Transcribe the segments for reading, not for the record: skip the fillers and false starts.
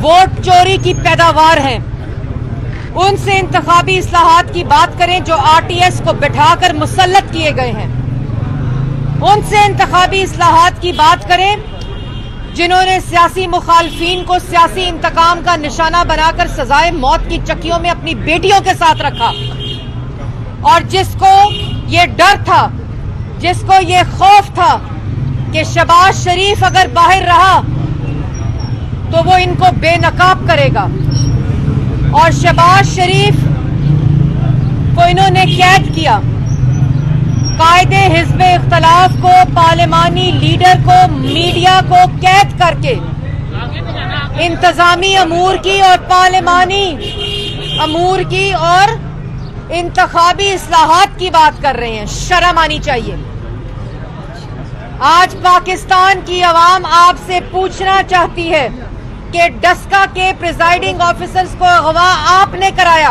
Vote चोरी की पैदावार हैं, उनसे इंतखाबी इस्लाहात की बात करें जो आरटीएस को बिठाकर मुसल्लत किए गए हैं। उनसे इंतखाबी इस्लाहात की बात करें जिन्होंने सियासी मुखालफीन को सियासी इंतकाम का निशाना बनाकर सजाए मौत की चक्कियों में अपनी बेटियों के साथ रखा, और जिसको ये डर था, जिसको ये खौफ था कि शहबाज शरीफ अगर बाहर रहा तो वो इनको बेनकाब करेगा, और शहबाज शरीफ को इन्होंने कैद किया। कायदे हिज़्ब इख्तलाफ को, पार्लिमानी लीडर को, मीडिया को कैद करके इंतजामी अमूर की और पार्लिमानी अमूर की और इंतखाबी इस्लाहात की बात कर रहे हैं। शर्म आनी चाहिए। आज पाकिस्तान की अवाम आपसे पूछना चाहती है कि डस्का के प्रिजाइडिंग ऑफिसर्स को अगवा आपने कराया।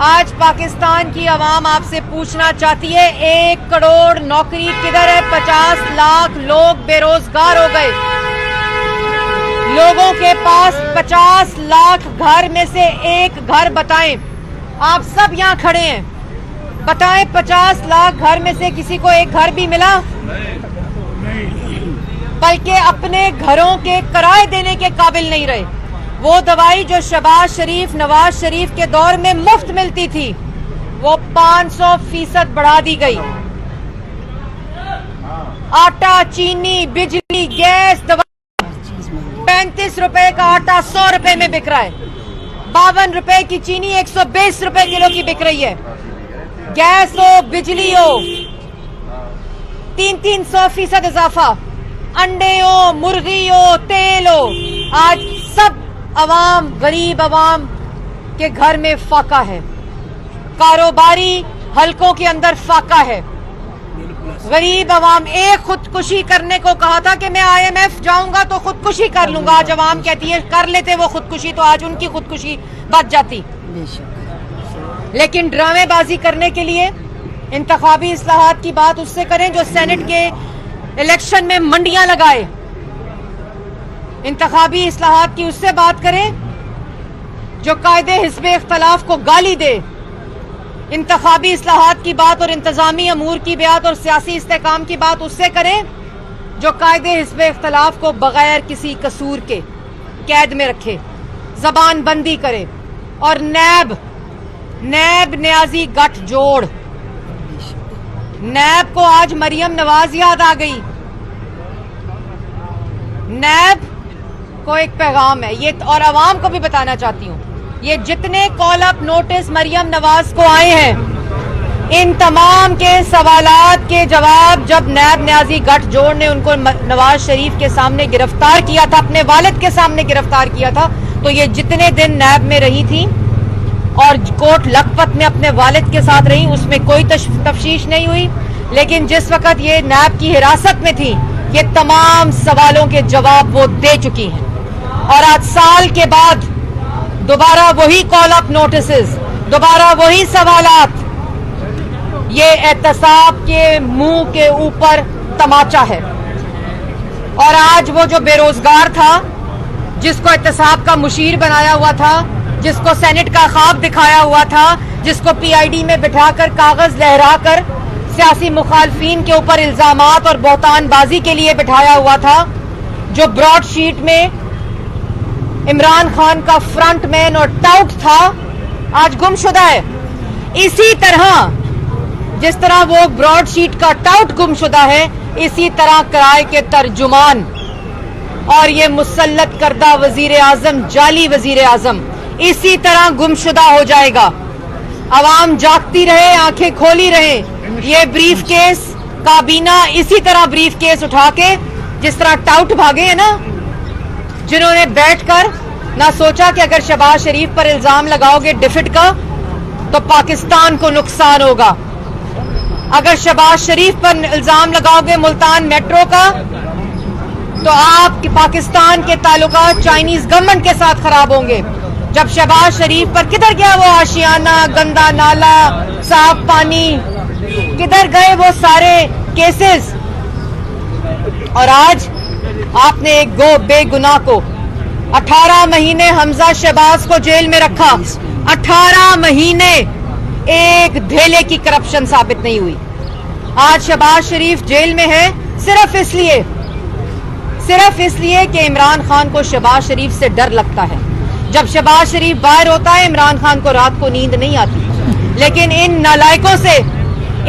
आज पाकिस्तान की अवाम आपसे पूछना चाहती है 1 करोड़ नौकरी किधर है? 50 लाख लोग बेरोजगार हो गए। लोगों के पास 50 लाख घर में से एक घर बताएं। आप सब यहां खड़े हैं, बताएं 50 लाख घर में से किसी को एक घर भी मिला? बल्कि अपने घरों के किराए देने के काबिल नहीं रहे। वो दवाई जो शहबाज शरीफ, नवाज शरीफ के दौर में मुफ्त मिलती थी, वो 500% बढ़ा दी गई। आटा, चीनी, बिजली, गैस, दवा 35 रुपए का आटा 100 रुपए में बिक रहा है। 52 रुपए की चीनी 120 रुपए किलो की बिक रही है। गैस हो, बिजली हो, 300% इजाफा। अंडे हो, मुर्गी हो, तेल हो, आज सब अवाम, गरीब अवाम के घर में फाका है। कारोबारी हलकों के अंदर फाका है। गरीब अवाम, एक खुदकुशी करने को कहा था कि मैं IMF जाऊंगा तो खुदकुशी कर लूंगा। आज अवाम कहती है कर लेते वो खुदकुशी तो आज उनकी खुदकुशी बच जाती। लेकिन ड्रामेबाजी करने के लिए इंतखाबी इस्लाहात की बात उससे करें जो सेनेट के इलेक्शन में मंडियां लगाए। इंतखाबी इस्लाहात की उससे बात करें जो कायदे हिज़्ब इख्तलाफ को गाली दे। इंतखाबी इस्लाहात की बात और इंतजामी अमूर की बात और सियासी इस्तेकाम की बात उससे करें जो कायदे हिज़्ब इख्तलाफ को बगैर किसी कसूर के कैद में रखे, जबान बंदी करे। और नैब न्याजी गठजोड़, नैब को आज मरियम नवाज याद आ गई। नैब को एक पैगाम है ये, और अवाम को भी बताना चाहती हूँ, ये जितने call up notice Maryam Nawaz को आए हैं, इन तमाम के सवालात के जवाब जब नैब न्याजी गठजोड़ ने उनको नवाज शरीफ के सामने गिरफ्तार किया था, अपने वालिद के सामने गिरफ्तार किया था, तो ये जितने दिन नैब में रही थी और कोट लखपत में अपने वालिद के साथ रही, उसमें कोई तफ्शीश नहीं हुई। लेकिन जिस वक्त ये नैब की हिरासत में थी, ये तमाम सवालों के जवाब वो दे चुकी हैं। और आज साल के बाद दोबारा वही कॉल अप नोटिसेस, दोबारा वही सवालात, ये एहतसाब के मुंह के ऊपर तमाचा है। और आज वो जो बेरोजगार था, जिसको एहतसाब का मुशीर बनाया हुआ था, जिसको सेनेट का ख्वाब दिखाया हुआ था, जिसको PID में बिठाकर कागज लहराकर सियासी मुखालफीन के ऊपर इल्जामात और बहतानबाजी के लिए बिठाया हुआ था, जो ब्रॉडशीट में इमरान खान का फ्रंटमैन और टाउट था, आज गुमशुदा है। इसी तरह जिस तरह वो ब्रॉडशीट का टाउट गुमशुदा है, इसी तरह किराए के तर्जुमान और ये मुसल्लत करदा वजीर आजम, जाली वजीर आजम, इसी तरह गुमशुदा हो जाएगा। अवाम जागती रहे, आंखें खोली रहे। ये ब्रीफ केस काबीना इसी तरह ब्रीफ केस उठा के, जिस तरह टाउट भागे हैं ना, जिन्होंने बैठकर ना सोचा कि अगर शहबाज शरीफ पर इल्जाम लगाओगे डिफिट का तो पाकिस्तान को नुकसान होगा, अगर शहबाज शरीफ पर इल्जाम लगाओगे मुल्तान मेट्रो का तो आप पाकिस्तान के ताल्लुकात चाइनीज गवर्नमेंट के साथ खराब होंगे। जब शहबाज शरीफ पर किधर गया वो आशियाना, गंदा नाला, साफ पानी, किधर गए वो सारे केसेस? और आज आपने एक बेगुनाह को 18 महीने हमजा शहबाज को जेल में रखा, 18 महीने एक धेले की करप्शन साबित नहीं हुई। आज शहबाज शरीफ जेल में है सिर्फ इसलिए कि इमरान खान को शहबाज शरीफ से डर लगता है। जब शहबाज शरीफ बाहर होता है इमरान खान को रात को नींद नहीं आती। लेकिन इन नालायकों से,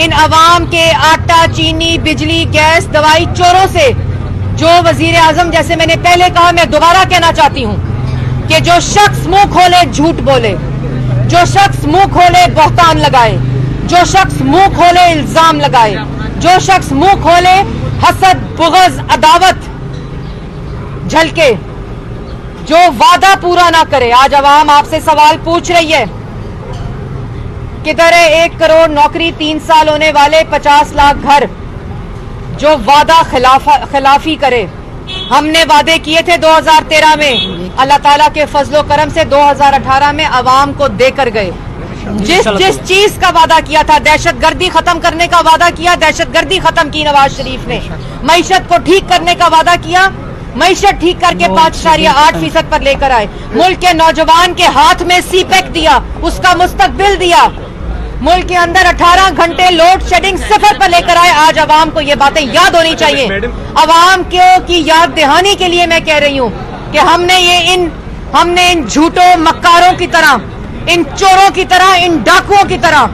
इन अवाम के आटा, चीनी, बिजली, गैस, दवाई चोरों से, जो वजीर आजम, जैसे मैंने पहले कहा, मैं दोबारा कहना चाहती हूं कि जो शख्स मुंह खोले झूठ बोले, जो शख्स मुंह खोले बहतान लगाए, जो शख्स मुंह खोले इल्जाम लगाए, जो शख्स मुंह खोले हसद, बुग़्ज़, अदावत झलके, जो वादा पूरा ना करे। आज अवाम आपसे सवाल पूछ रही है, किधर है 1 करोड़ नौकरी, 3 साल होने वाले 50 लाख घर, जो वादा खिलाफी करे। हमने वादे किए थे 2013 में, अल्लाह ताला के फजलो करम से 2018 में अवाम को देकर गए। जिस चीज का वादा किया था, दहशतगर्दी खत्म करने का वादा किया, दहशतगर्दी खत्म की नवाज शरीफ ने। मईशत को ठीक करने का वादा किया, मईशत ठीक करके 5.8% पर लेकर आए। मुल्क के नौजवान के हाथ में सीपैक दिया, उसका मुस्तकबिल दिया। मुल्क के अंदर 18 घंटे लोड शेडिंग 0 पर लेकर आए। आज अवाम को ये बातें याद होनी चाहिए। अवाम की याद दहानी के लिए मैं कह रही हूँ कि हमने इन झूठों मक्कारों की तरह, इन चोरों की तरह, इन डाकुओं की तरह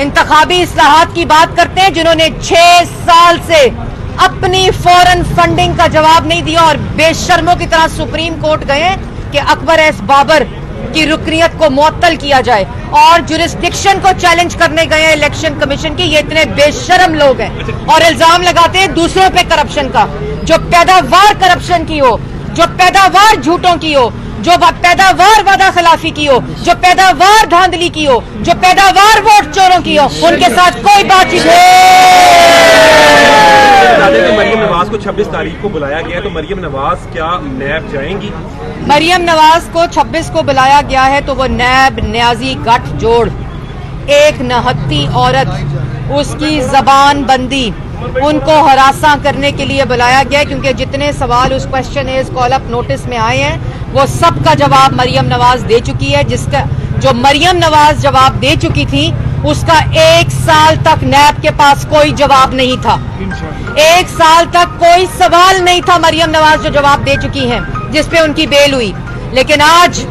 इंतखाबी इस्लाहात की बात करते हैं, जिन्होंने 6 साल से अपनी फॉरेन फंडिंग का जवाब नहीं दिया और बेशर्मों की तरह सुप्रीम कोर्ट गए कि अकबर एस बाबर की रुकनियत को मुअत्तल किया जाए, और जुरिस्डिक्शन को चैलेंज करने गए इलेक्शन कमीशन की। ये इतने बेशर्म लोग हैं और इल्जाम लगाते हैं दूसरों पे करप्शन का। जो पैदावार करप्शन की हो, जो पैदावार झूठों की हो, जो पैदावार वादा खिलाफी की हो, जो पैदावार धांधली की हो, जो पैदावार वोट चोरों की हो, उनके साथ कोई बातचीत मरियम नवाज को 26 तारीख को बुलाया गया है, तो मरियम नवाज क्या नैब जाएंगी? मरियम नवाज को 26 को बुलाया गया है तो वो नैब, न्याजी, गठजोड़, एक नहत्ती औरत, उसकी जबान बंदी, उनको हरासा करने के लिए बुलाया गया, क्योंकि जितने सवाल उस question as call up notice में आए हैं वो सब का जवाब मरियम नवाज दे चुकी है। जिसका जो मरियम नवाज जवाब दे चुकी थी उसका 1 साल तक नैब के पास कोई जवाब नहीं था। 1 साल तक कोई सवाल नहीं था मरियम नवाज जो जवाब दे चुकी हैं, जिसपे उनकी बेल हुई। लेकिन आज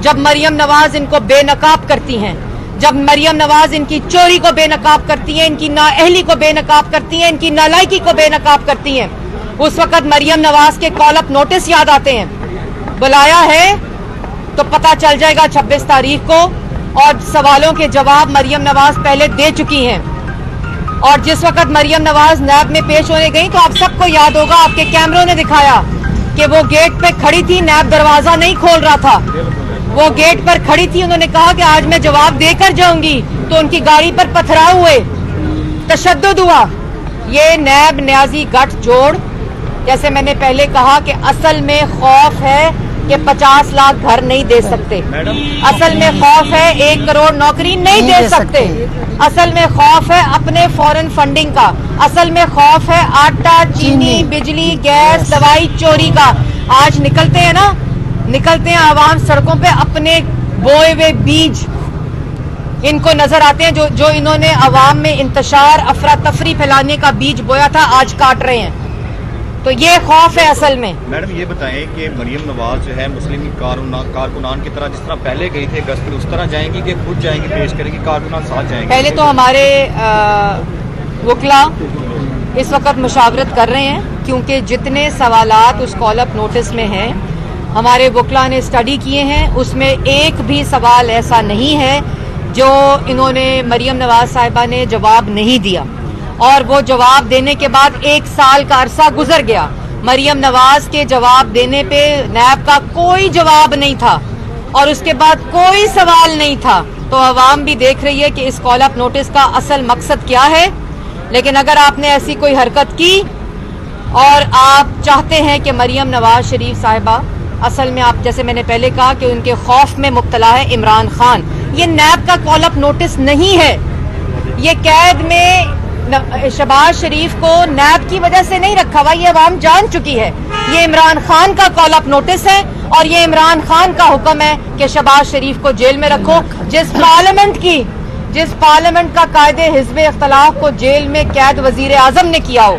जब मरियम नवाज इनको बेनकाब करती हैं, जब मरियम नवाज इनकी चोरी को बेनकाब करती हैं, इनकी नाअहली को बेनकाब करती हैं, इनकी नालायकी को बेनकाब करती हैं, उस वक्त मरियम नवाज के कॉल अप नोटिस याद आते हैं। बुलाया है तो पता चल जाएगा 26 तारीख को, और सवालों के जवाब मरियम नवाज पहले दे चुकी हैं। और जिस वक्त मरियम नवाज नैब में पेश होने गई तो आप सबको याद होगा, आपके कैमरों ने दिखाया कि वो गेट पे खड़ी थी, नैब दरवाजा नहीं खोल रहा था, वो गेट पर खड़ी थी। उन्होंने कहा कि आज मैं जवाब देकर जाऊंगी, तो उनकी गाड़ी पर पथराव हुए, तशद्दुद हुआ। ये नैब, न्याजी, गठजोड़, जैसे मैंने पहले कहा कि असल में खौफ है कि 50 लाख घर नहीं दे सकते, असल में खौफ है 1 करोड़ नौकरी नहीं दे सकते, असल में खौफ है अपने फॉरेन फंडिंग का, असल में खौफ है आटा, चीनी, बिजली, गैस, दवाई चोरी का। आज निकलते हैं ना, निकलते हैं आवाम सड़कों पे, अपने बोए हुए बीज इनको नजर आते हैं, जो इन्होंने आवाम में इंतशार, अफरा तफरी फैलाने का बीज बोया था, आज काट रहे हैं। तो ये खौफ है असल में। मैडम ये बताएं कि मरियम नवाज जो है मुस्लिम कारकुनान की तरह, जिस तरह पहले गई थे गश्त में, उस तरह जाएंगी कि खुद जाएंगी, पेश करेंगी, कारकुनान साथ जाएंगे? पहले तो हमारे वकला इस वक्त मुशावरत कर रहे हैं, क्योंकि जितने सवालात उस कॉल अप नोटिस में हैं हमारे वकला ने स्टडी किए हैं, उसमें एक भी सवाल ऐसा नहीं है जो इन्होंने, मरियम नवाज साहिबा ने जवाब नहीं दिया। और वो जवाब देने के बाद 1 साल का अरसा गुजर गया, मरियम नवाज के जवाब देने पे नैब का कोई जवाब नहीं था और उसके बाद कोई सवाल नहीं था। तो अवाम भी देख रही है कि इस कॉल अप नोटिस का असल मकसद क्या है। लेकिन अगर आपने ऐसी कोई हरकत की और आप चाहते हैं कि मरियम नवाज शरीफ साहिबा, असल में आप, जैसे मैंने पहले कहा कि उनके खौफ में मुब्तला है इमरान खान, ये नैब का कॉल अप नोटिस नहीं है, ये कैद में शहबाज शरीफ को नैब की वजह से नहीं रखा हुआ, ये अवाम जान चुकी है। ये इमरान खान का कॉल अप नोटिस है और ये इमरान खान का हुक्म है कि शहबाज शरीफ को जेल में रखो, जिस पार्लियामेंट का कायदे हिज़्ब इख्तिलाफ को जेल में कैद वजीर आजम ने किया हो,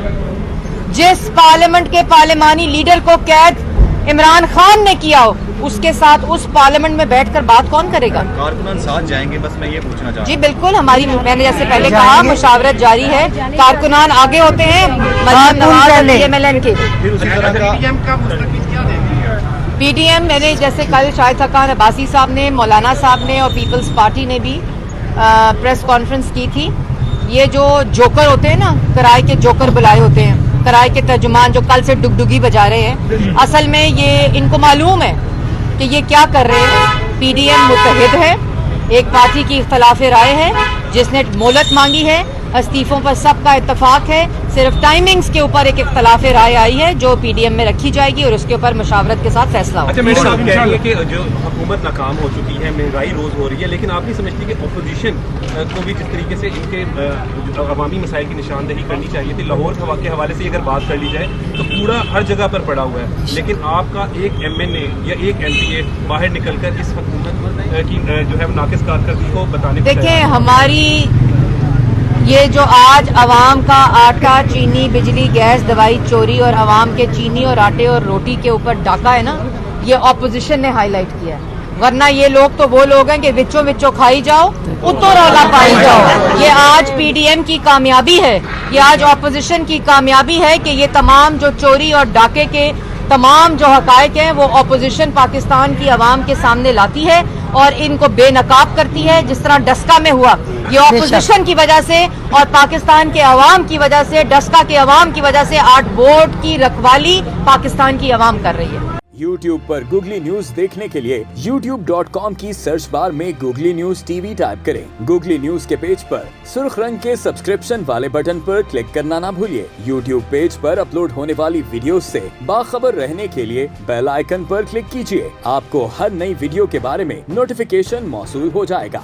जिस पार्लियामेंट के पार्लिमानी लीडर को कैद इमरान खान ने किया हो, उसके साथ उस पार्लियामेंट में बैठकर बात कौन करेगा? कारकुनान साथ जाएंगे, बस मैं ये पूछना चाहता जी बिल्कुल, हमारी मैंने जैसे पहले कहा मुशावरत जारी है, कारकुनान आगे होते हैं, मरियम नवाज और PMLN के। फिर उसी तरह का PDM मैंने जैसे कल शाहिद हकान अब्बासी साहब ने, मौलाना साहब ने और पीपल्स पार्टी ने भी प्रेस कॉन्फ्रेंस की थी। ये जो जोकर होते हैं ना, कराए के जोकर बुलाए होते हैं, कराए के तर्जुमान जो कल से डुगडुगी बजा रहे हैं, असल में ये इनको मालूम है कि ये क्या कर रहे हैं। PDM मुत्तहिद है, एक पार्टी की इख्तलाफ राय है, जिसने मोहलत मांगी है, इस्तीफों पर सबका इत्तफाक है, सिर्फ टाइमिंग्स के ऊपर एक इख्तलाफ राय आई है जो PDM में रखी जाएगी और उसके ऊपर मुशावरत के साथ फैसला होगा। अच्छा, मेरे साथ कह रही है कि जो हुकूमत नाकाम हो चुकी है, महंगाई रोज हो रही है, लेकिन आप नहीं समझती कि अपोजिशन को भी जिस तरीके से इनके अवामी मसाइल की निशानदेही करनी चाहिए थी? लाहौर के हवाले से अगर बात कर ली जाए तो कूड़ा हर जगह पर पड़ा हुआ है, लेकिन आपका एक MNA या एक MPA बाहर निकलकर इस हुकूमत की जो है नाकिस कारकर्दगी को बताने को देखिए, हमारी ये जो आज अवाम का आटा, चीनी, बिजली, गैस, दवाई चोरी और अवाम के चीनी और आटे और रोटी के ऊपर डाका है ना, ये ऑपोजिशन ने हाईलाइट किया है। वरना ये लोग तो वो लोग हैं कि विचो विचो खाई जाओ, उतो रौला पाई जाओ। ये आज PDM की कामयाबी है, ये आज ऑपोजिशन की कामयाबी है कि ये तमाम जो चोरी और डाके के तमाम जो हकायक हैं वो ऑपोजिशन पाकिस्तान की आवाम के सामने लाती है और इनको बेनकाब करती है, जिस तरह डस्का में हुआ। ये ऑपोजिशन की वजह से और पाकिस्तान के अवाम की वजह से, डस्का के अवाम की वजह से 8 बोर्ड की रखवाली पाकिस्तान की अवाम कर रही है। YouTube पर गूगली न्यूज देखने के लिए youtube.com की सर्च बार में गूगली न्यूज TV टाइप करें। गूगली न्यूज के पेज पर सुर्ख रंग के सब्सक्रिप्शन वाले बटन पर क्लिक करना ना भूलिए। YouTube पेज पर अपलोड होने वाली वीडियो से बाखबर रहने के लिए बेल आइकन पर क्लिक कीजिए। आपको हर नई वीडियो के बारे में नोटिफिकेशन मौसूल हो जाएगा।